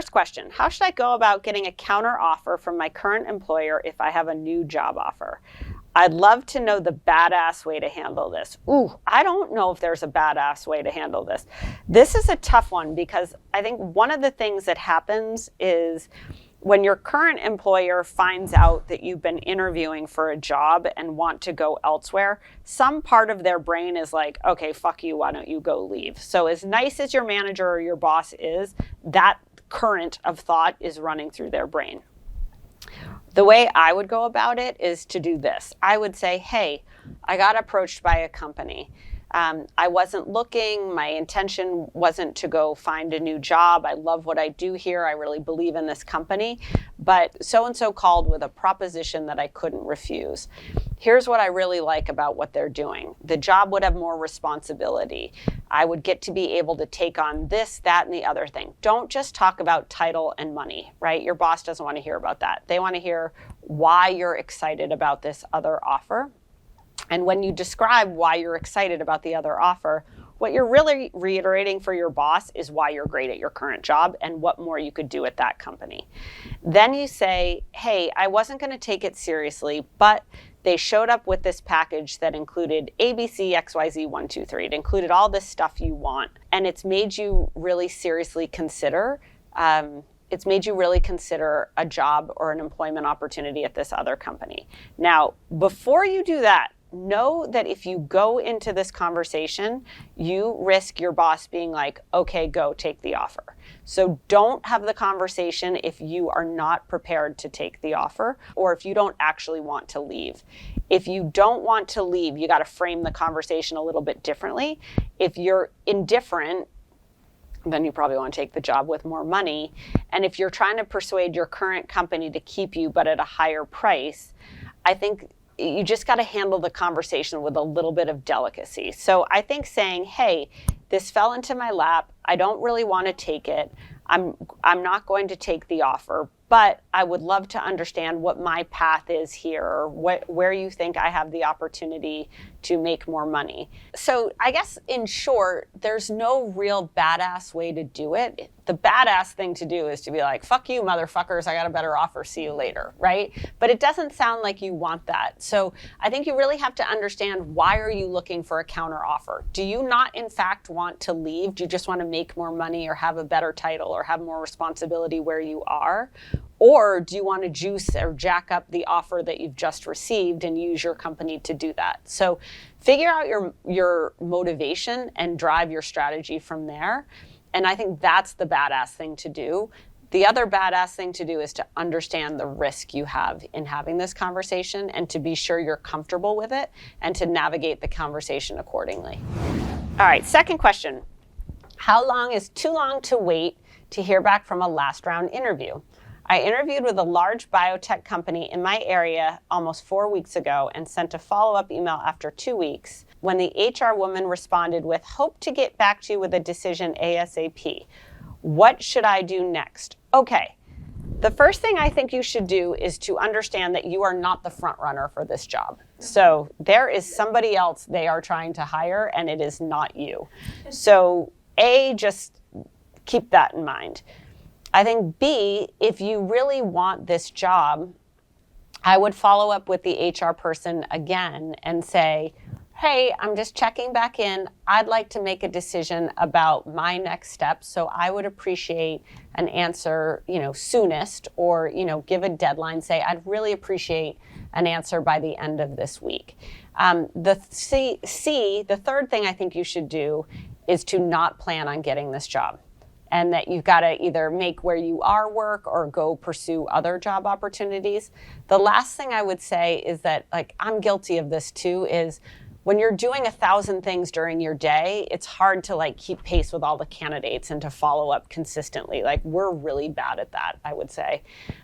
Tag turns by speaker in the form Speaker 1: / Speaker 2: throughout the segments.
Speaker 1: first question, how should I go about getting a counter offer from my current employer if I have a new job offer? I'd love to know the badass way to handle this. Ooh, I don't know if there's a badass way to handle this. This is a tough one because I think one of the things that happens is when your current employer finds out that you've been interviewing for a job and want to go elsewhere, some part of their brain is like, okay, fuck you, why don't you go leave? So as nice as your manager or your boss is, that current of thought is running through their brain. The way I would go about it is to do this. I would say, hey, I got approached by a company. I wasn't looking. My intention wasn't to go find a new job. I love what I do here. I really believe in this company. But so-and-so called with a proposition that I couldn't refuse. Here's what I really like about what they're doing. The job would have more responsibility. I would get to be able to take on this, that, and the other thing. Don't just talk about title and money, right? Your boss doesn't want to hear about that. They want to hear why you're excited about this other offer. And when you describe why you're excited about the other offer, what you're really reiterating for your boss is why you're great at your current job and what more you could do at that company. Then you say, hey, I wasn't going to take it seriously, but they showed up with this package that included ABC, XYZ, 1, 2, 3. It included all this stuff you want. And it's made you really seriously consider a job or an employment opportunity at this other company. Now, before you do that, know that if you go into this conversation, you risk your boss being like, okay, go take the offer. So don't have the conversation if you are not prepared to take the offer or if you don't actually want to leave. If you don't want to leave, you got to frame the conversation a little bit differently. If you're indifferent, then you probably want to take the job with more money. And if you're trying to persuade your current company to keep you but at a higher price, I think you just got to handle the conversation with a little bit of delicacy. So I think saying, hey, this fell into my lap. I don't really want to take it. I'm not going to take the offer, but I would love to understand what my path is here, or where you think I have the opportunity to make more money. So I guess in short, there's no real badass way to do it. The badass thing to do is to be like, fuck you, motherfuckers, I got a better offer, see you later, right? But it doesn't sound like you want that. So I think you really have to understand, why are you looking for a counter offer? Do you not in fact want to leave? Do you just want to make more money or have a better title or have more responsibility where you are? Or do you want to juice or jack up the offer that you've just received and use your company to do that? So figure out your motivation and drive your strategy from there. And I think that's the badass thing to do. The other badass thing to do is to understand the risk you have in having this conversation and to be sure you're comfortable with it and to navigate the conversation accordingly. All right, second question. How long is too long to wait to hear back from a last round interview? I interviewed with a large biotech company in my area almost 4 weeks ago and sent a follow-up email after 2 weeks when the HR woman responded with, hope to get back to you with a decision ASAP. What should I do next? Okay, the first thing I think you should do is to understand that you are not the front runner for this job. So there is somebody else they are trying to hire and it is not you. So A, just keep that in mind. I think B, if you really want this job, I would follow up with the HR person again and say, hey, I'm just checking back in. I'd like to make a decision about my next steps. So I would appreciate an answer, soonest, or, give a deadline. Say, I'd really appreciate an answer by the end of this week. The third thing I think you should do is to not plan on getting this job. And that you've got to either make where you are work or go pursue other job opportunities. The last thing I would say is that, I'm guilty of this too, is when you're doing 1,000 things during your day, it's hard to keep pace with all the candidates and to follow up consistently. We're really bad at that, I would say.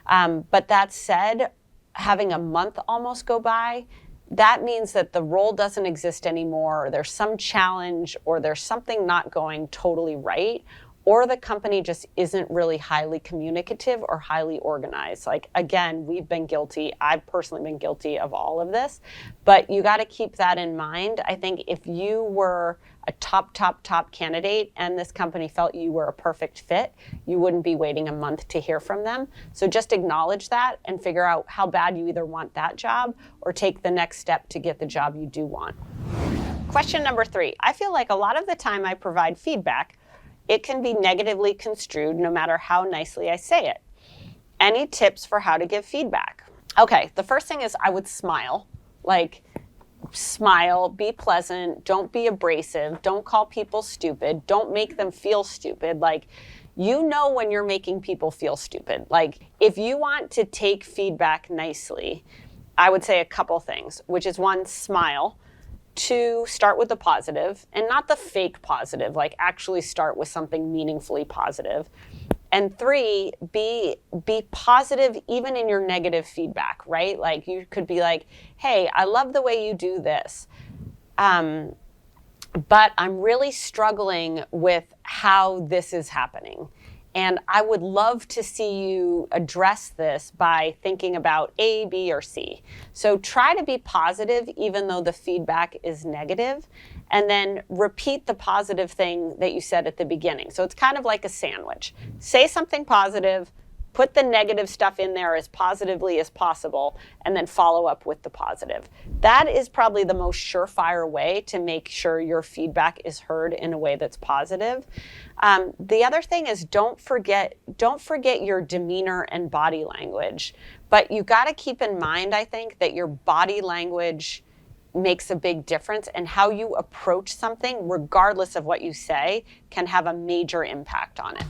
Speaker 1: But that said, having a month almost go by, that means that the role doesn't exist anymore, or there's some challenge, or there's something not going totally right, or the company just isn't really highly communicative or highly organized. Again, we've been guilty. I've personally been guilty of all of this, but you got to keep that in mind. I think if you were a top candidate and this company felt you were a perfect fit, you wouldn't be waiting a month to hear from them. So just acknowledge that and figure out how bad you either want that job or take the next step to get the job you do want. Question number 3. I feel like a lot of the time I provide feedback, it can be negatively construed no matter how nicely I say it. Any tips for how to give feedback? Okay, the first thing is I would smile. Like, smile, be pleasant, don't be abrasive, don't call people stupid, don't make them feel stupid. Like, you know when you're making people feel stupid. Like, if you want to take feedback nicely, I would say a couple things, which is 1, smile. 2, start with the positive, and not the fake positive, like actually start with something meaningfully positive. And 3, be positive even in your negative feedback, right? Like you could be like, hey, I love the way you do this, but I'm really struggling with how this is happening. And I would love to see you address this by thinking about A, B, or C. So try to be positive even though the feedback is negative, and then repeat the positive thing that you said at the beginning. So it's kind of like a sandwich. Say something positive, put the negative stuff in there as positively as possible, and then follow up with the positive. That is probably the most surefire way to make sure your feedback is heard in a way that's positive. The other thing is don't forget your demeanor and body language. But you got to keep in mind, I think, that your body language makes a big difference, and how you approach something, regardless of what you say, can have a major impact on it.